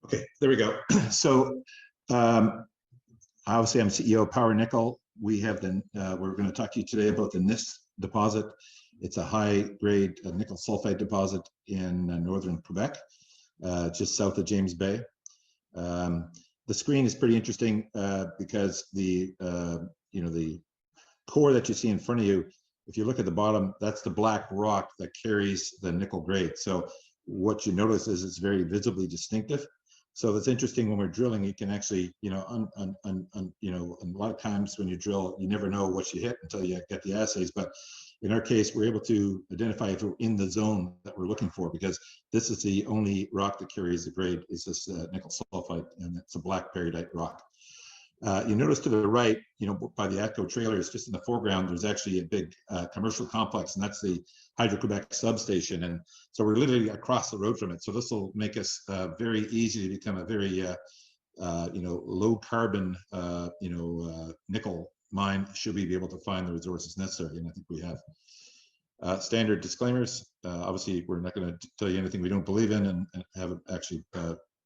Okay, there we go. So obviously I'm CEO of Power Nickel. We're going to talk to you today about the NIS deposit. It's a high-grade nickel sulfide deposit in northern Quebec, just south of James Bay. The screen is pretty interesting because the core that you see in front of you, if you look at the bottom, that's the black rock that carries the nickel grade. So what you notice is it's very visibly distinctive. So that's interesting when we're drilling. You can actually, a lot of times when you drill, you never know what you hit until you get the assays. But in our case, we're able to identify if we're in the zone that we're looking for, because this is the only rock that carries the grade, is this nickel sulfide, and it's a black peridot rock. You notice to the right, by the ATCO trailers, just in the foreground, there's actually a big commercial complex, and that's the Hydro-Quebec substation. And so we're literally across the road from it. So this will make us very easy to become a very, low carbon, nickel mine, should we be able to find the resources necessary. And I think we have. Standard disclaimers. Obviously, we're not going to tell you anything we don't believe in and haven't actually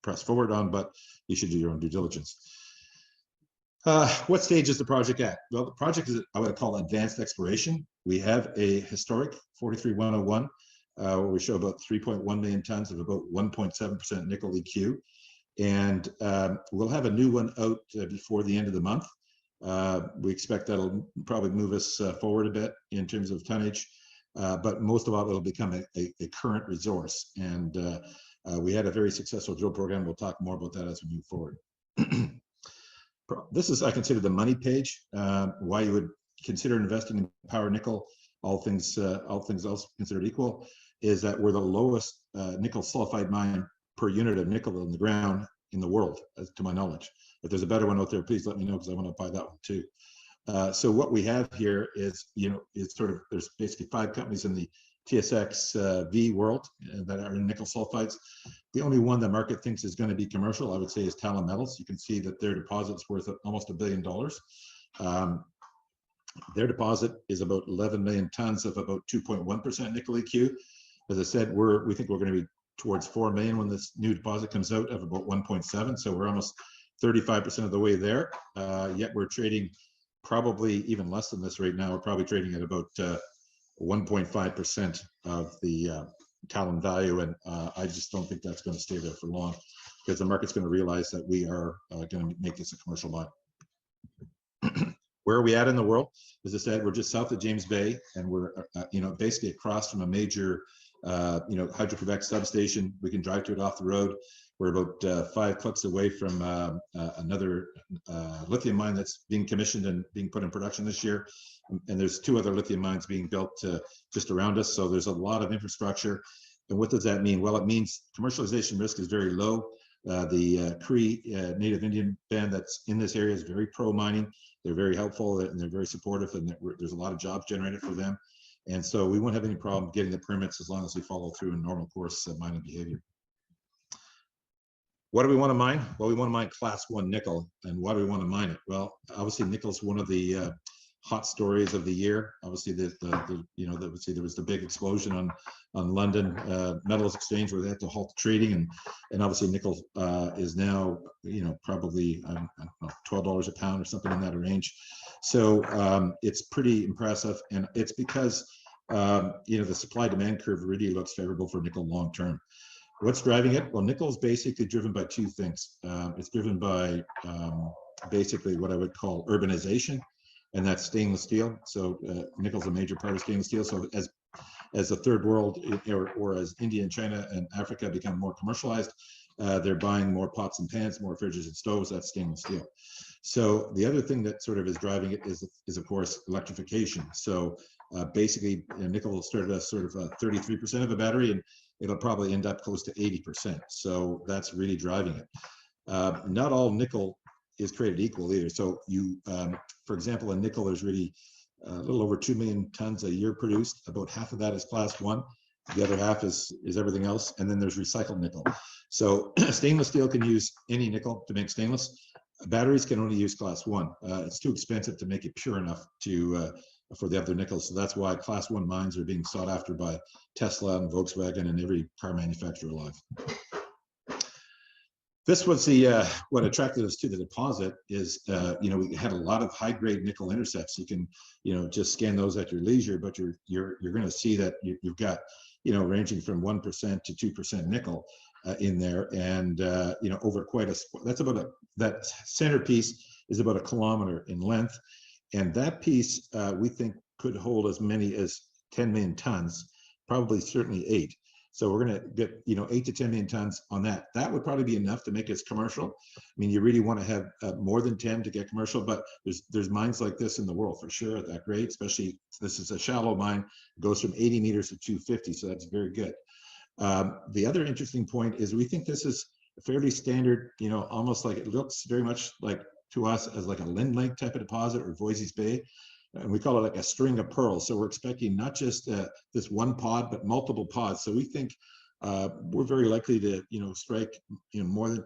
pressed forward on, but you should do your own due diligence. What stage is the project at? Well, the project is, I would call, advanced exploration. We have a historic 43101, where we show about 3.1 million tons of about 1.7% nickel EQ. And we'll have a new one out before the end of the month. We expect that'll probably move us forward a bit in terms of tonnage, but most of all, it'll become a current resource. And we had a very successful drill program. We'll talk more about that as we move forward. This is, I consider, the money page. Why you would consider investing in Power Nickel, all things else considered equal, is that we're the lowest nickel sulfide mine per unit of nickel in the ground in the world, to my knowledge. If there's a better one out there, please let me know, because I want to buy that one too. So what we have here is, there's basically 5 companies in the TSX V world that are in nickel sulfides. The only one the market thinks is going to be commercial, I would say, is Talon Metals. You can see that their deposit's worth almost $1 billion. Their deposit is about 11 million tons of about 2.1% nickel EQ. As I said, we think we're going to be towards 4 million when this new deposit comes out, of about 1.7. So we're almost 35% of the way there. Yet we're trading probably even less than this right now. We're probably trading at about 1.5% of the Talon value, and I just don't think that's going to stay there for long, because the market's going to realize that we are going to make this a commercial mine. Where are we at in the world? As I said, we're just south of James Bay, and we're basically across from a major Hydro-Quebec substation. We can drive to it off the road. We're about 5 clicks away from another lithium mine that's being commissioned and being put in production this year. And there's 2 other lithium mines being built just around us. So there's a lot of infrastructure. And what does that mean? Well, it means commercialization risk is very low. The Cree Native Indian band that's in this area is very pro-mining. They're very helpful, and they're very supportive, and there's a lot of jobs generated for them. And so we won't have any problem getting the permits as long as we follow through in normal course mining behavior. What do we want to mine? Well, we want to mine Class 1 nickel. And why do we want to mine it? Well, obviously nickel is one of the hot stories of the year. Obviously, there was the big explosion on London Metals Exchange, where they had to halt the trading, and obviously nickel is now probably I don't know, $12 a pound or something in that range. So it's pretty impressive, and it's because the supply demand curve really looks favorable for nickel long term. What's driving it? Well, nickel is basically driven by 2 things. It's driven by basically what I would call urbanization, and that's stainless steel. So nickel's a major part of stainless steel. So as the third world, or as India and China and Africa become more commercialized, they're buying more pots and pans, more fridges and stoves. That's stainless steel. So the other thing that sort of is driving it is of course electrification. So basically, nickel will start at sort of 33% of a battery, and it'll probably end up close to 80%. So that's really driving it. Not all nickel is created equal either. So for example, in nickel, there's really a little over 2 million tons a year produced. About half of that is Class 1. The other half is everything else. And then there's recycled nickel. So stainless steel can use any nickel to make stainless. Batteries can only use Class 1. It's too expensive to make it pure enough for the other nickels. So that's why Class 1 mines are being sought after by Tesla and Volkswagen and every car manufacturer alive. This was the what attracted us to the deposit is we had a lot of high grade nickel intercepts. You can just scan those at your leisure, but you're going to see that you've got ranging from 1% to 2% nickel in there, and over quite a that's about that centerpiece is about 1 kilometer in length, and that piece we think could hold as many as 10 million tons, probably certainly 8. So we're going to get 8 to 10 million tons on that. That would probably be enough to make us commercial. I mean, you really want to have more than 10 to get commercial, but there's mines like this in the world for sure at that grade. Especially this is a shallow mine, it goes from 80 meters to 250, so that's very good. The other interesting point is we think this is fairly standard, almost like it looks very much like to us as like a Lynn Lake type of deposit or Voisey's Bay. And we call it like a string of pearls. So we're expecting not just this one pod, but multiple pods. So we think we're very likely to, strike, more than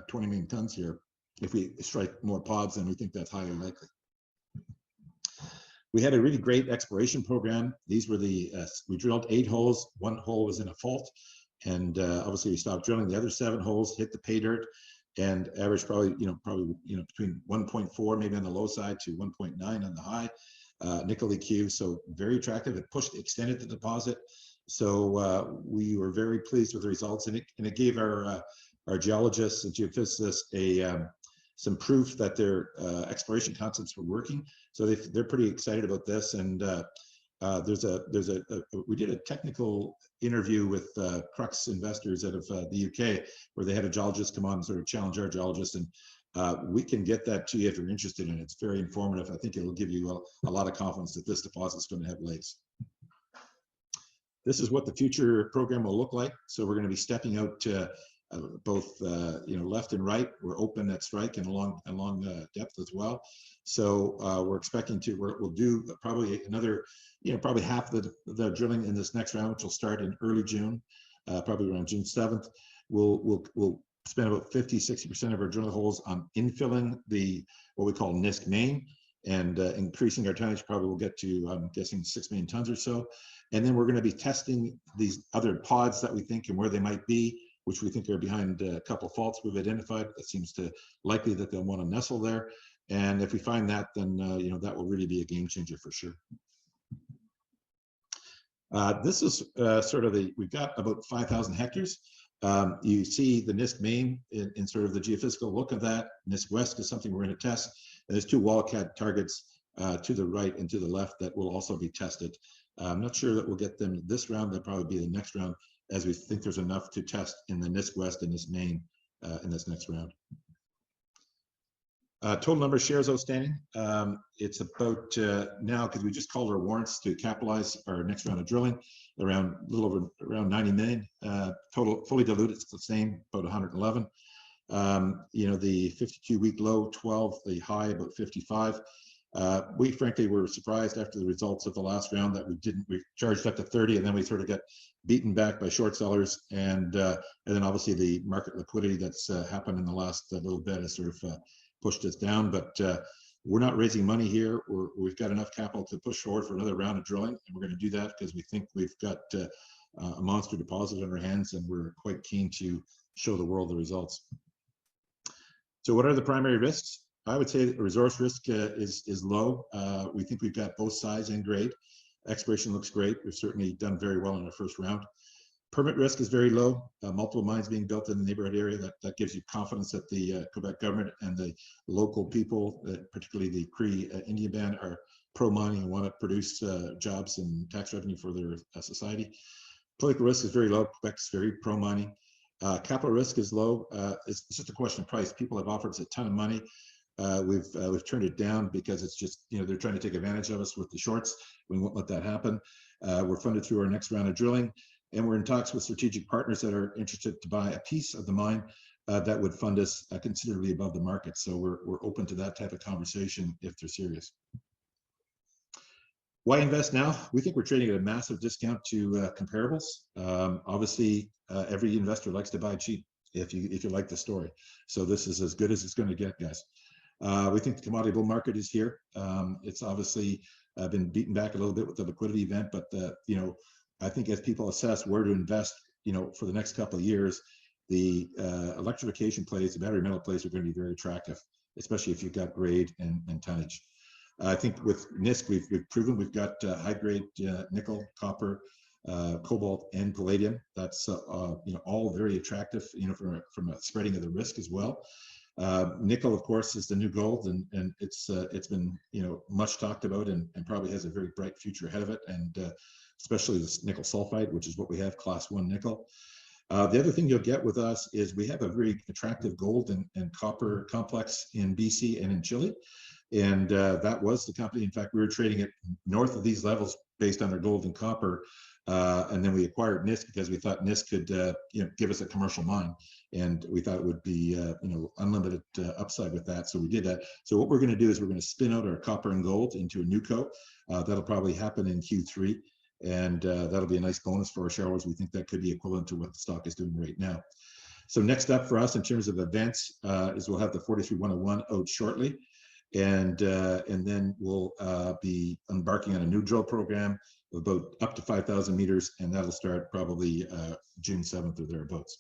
20 million tons here. If we strike more pods, then we think that's highly likely. We had a really great exploration program. These were we drilled 8 holes. 1 hole was in a fault. And obviously we stopped drilling. The other 7 holes hit the pay dirt and averaged probably between 1.4, maybe on the low side, to 1.9 on the high. Nickel EQ, so very attractive. It extended the deposit. So we were very pleased with the results, and it gave our geologists and geophysicists some proof that their exploration concepts were working. So they're pretty excited about this. And we did a technical interview with Crux investors out of the UK, where they had a geologist come on and sort of challenge our geologists, and we can get that to you if you're interested in it. It's very informative. I think it'll give you a lot of confidence that this deposit is going to have legs. This is what the future program will look like. So we're going to be stepping out both left and right. We're open at strike and along depth as well. So we're expecting we'll do probably another, probably half the drilling in this next round, which will start in early June, probably around June 7th. We'll spend about 50–60% of our drilling holes on infilling what we call NISC main, and increasing our tonnage. Probably we'll get to, I'm guessing, 6 million tons or so. And then we're going to be testing these other pods that we think and where they might be, which we think are behind a couple of faults we've identified. It seems likely that they'll want to nestle there. And if we find that, then that will really be a game changer for sure. This is sort of we've got about 5,000 hectares. You see the NISC main in sort of the geophysical look of that. NISC west is something we're going to test. And there's 2 wildcat targets to the right and to the left that will also be tested. I'm not sure that we'll get them this round. They'll probably be the next round, as we think there's enough to test in the NISC west and NISC main in this next round. Total number of shares outstanding. It's about now, because we just called our warrants to capitalize our next round of drilling, around a little over around 90 million. Total fully diluted, it's the same, about 111. The 52-week low 12, the high about 55. We frankly were surprised after the results of the last round that we charged up to 30, and then we sort of got beaten back by short sellers, and then obviously the market liquidity that's happened in the last little bit has sort of pushed us down. But we're not raising money here. We've got enough capital to push forward for another round of drilling, and we're going to do that because we think we've got a monster deposit on our hands, and we're quite keen to show the world the results. So what are the primary risks? I would say the resource risk is low. We think we've got both size and grade. Exploration looks great. We've certainly done very well in our first round. Permit risk is very low. Multiple mines being built in the neighborhood area. That gives you confidence that the Quebec government and the local people, particularly the Cree Indian Band, are pro-mining and want to produce jobs and tax revenue for their society. Political risk is very low. Quebec's very pro-mining. Capital risk is low. It's just a question of price. People have offered us a ton of money. We've turned it down because it's just, they're trying to take advantage of us with the shorts. We won't let that happen. We're funded through our next round of drilling, and we're in talks with strategic partners that are interested to buy a piece of the mine that would fund us considerably above the market. So we're open to that type of conversation if they're serious. Why invest now? We think we're trading at a massive discount to comparables. Obviously, every investor likes to buy cheap if you like the story. So this is as good as it's going to get, guys. We think the commodity bull market is here. It's obviously been beaten back a little bit with the liquidity event, but I think as people assess where to invest, for the next couple of years, the electrification plays, the battery metal plays are going to be very attractive, especially if you've got grade and tonnage. I think with NISC, we've proven we've got high grade nickel, copper, cobalt, and palladium. That's all very attractive, from a spreading of the risk as well. Nickel, of course, is the new gold, and it's been much talked about and probably has a very bright future ahead of it, and especially this nickel sulfide, which is what we have, class 1 nickel. The other thing you'll get with us is we have a very attractive gold and copper complex in BC and in Chile. And that was the company. In fact, we were trading it north of these levels based on our gold and copper. And then we acquired NISC because we thought NISC could give us a commercial mine. And we thought it would be unlimited upside with that. So we did that. So what we're going to do is we're going to spin out our copper and gold into a new co. That'll probably happen in Q3. And that'll be a nice bonus for our shareholders. We think that could be equivalent to what the stock is doing right now. So next up for us in terms of events is we'll have the 43101 out shortly. And then we'll be embarking on a new drill program of about up to 5,000 meters, and that'll start probably June 7th or thereabouts.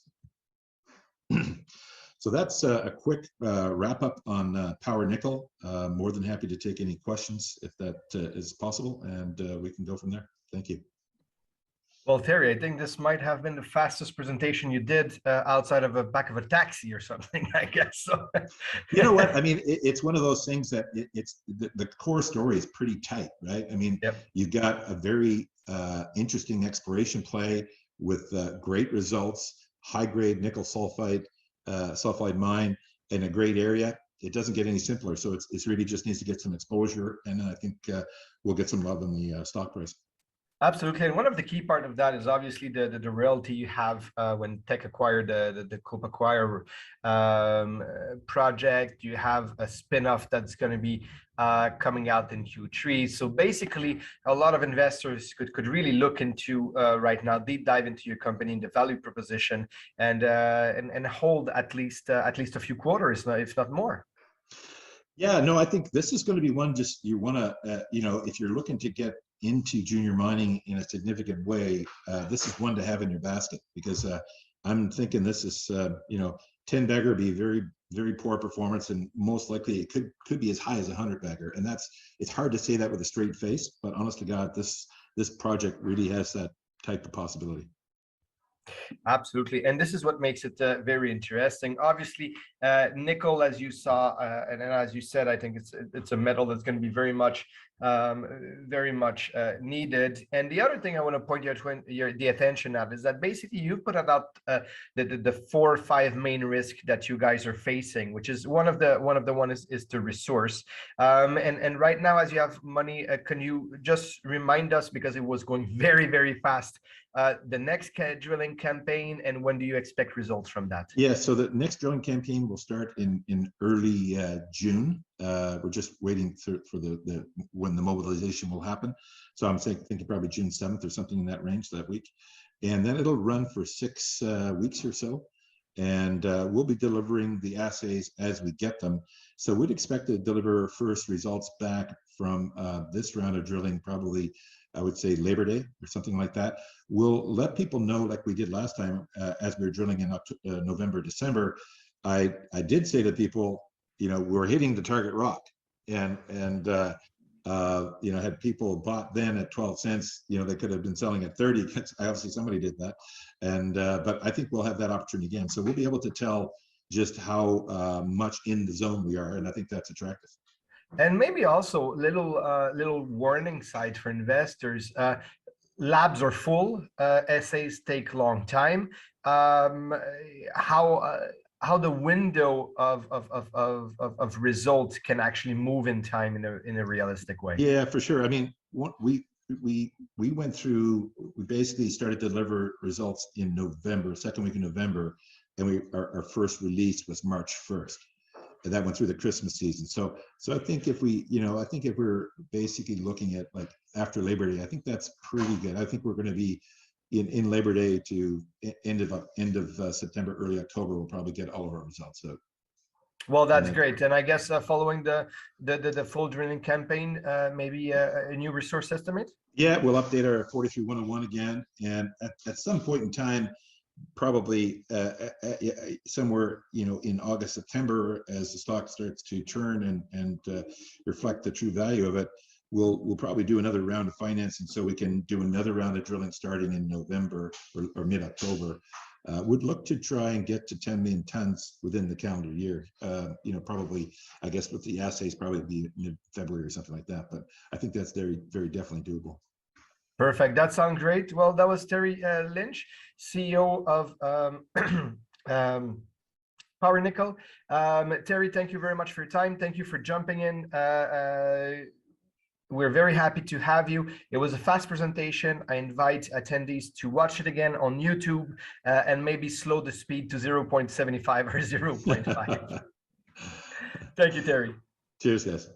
So that's a quick wrap up on Power Nickel. More than happy to take any questions if that is possible, and we can go from there. Thank you. Well, Terry, I think this might have been the fastest presentation you did outside of the back of a taxi or something, I guess. So. You know what? I mean, it's one of those things that it's the core story is pretty tight, right? I mean, yep. You've got a very interesting exploration play with great results, high-grade nickel sulfide mine in a great area. It doesn't get any simpler. So it's really just needs to get some exposure, and I think we'll get some love in the stock price. Absolutely, and one of the key part of that is obviously the royalty you have when Teck acquired the Coop Acquire project. You have a spin-off that's going to be coming out in Q3. So basically, a lot of investors could really look into right now, deep dive into your company and the value proposition, and hold at least a few quarters, if not more. Yeah, no, I think this is going to be one just you want to, if you're looking to get into junior mining in a significant way, this is one to have in your basket, because I'm thinking this is, 10 bagger be very, very poor performance, and most likely it could be as high as 100 bagger. And it's hard to say that with a straight face, but honest to God, this project really has that type of possibility. Absolutely, and this is what makes it very interesting. Obviously, nickel, as you saw, and as you said, I think it's a metal that's going to be very much needed. And the other thing I want to point the attention at is that basically you've put about the 4 or 5 main risks that you guys are facing, which is one of the is the resource. And right now, as you have money, can you just remind us, because it was going very, very fast, the next drilling campaign, and when do you expect results from that? Yeah, so the next drilling campaign will start in early June. We're just waiting for when the mobilization will happen. So I'm thinking probably June 7th or something in that range that week. And then it'll run for 6 weeks or so. And we'll be delivering the assays as we get them. So we'd expect to deliver first results back from this round of drilling, probably, I would say, Labor Day or something like that. We'll let people know, like we did last time, as we were drilling in November, December. I did say to people, we're hitting the target rock, and had people bought then at 12 cents, they could have been selling at 30. Obviously, somebody did that, and but I think we'll have that opportunity again. So we'll be able to tell just how much in the zone we are, and I think that's attractive. And maybe also little warning side for investors. Labs are full. Assays take long time. How the window of results can actually move in time in a realistic way? Yeah, for sure. I mean, we went through. We basically started to deliver results in November, second week in November, and our first release was March 1st. And that went through the Christmas season. So I think if we're basically looking at like after Labor Day, I think that's pretty good. I think we're going to be in Labor Day to end of September, early October. We'll probably get all of our results out. Well, that's great. And I guess following the full drilling campaign, maybe a new resource estimate. Yeah, we'll update our 43101 again, and at some point in time, probably somewhere, in August, September, as the stock starts to turn and reflect the true value of it, we'll probably do another round of financing so we can do another round of drilling starting in November or mid-October. Would look to try and get to 10 million tons within the calendar year. Probably, I guess with the assays, probably be mid-February or something like that. But I think that's very, very definitely doable. Perfect. That sounds great. Well, that was Terry Lynch, CEO of Power Nickel. Terry, thank you very much for your time. Thank you for jumping in. We're very happy to have you. It was a fast presentation. I invite attendees to watch it again on YouTube and maybe slow the speed to 0.75 or 0.5. Thank you, Terry. Cheers, guys.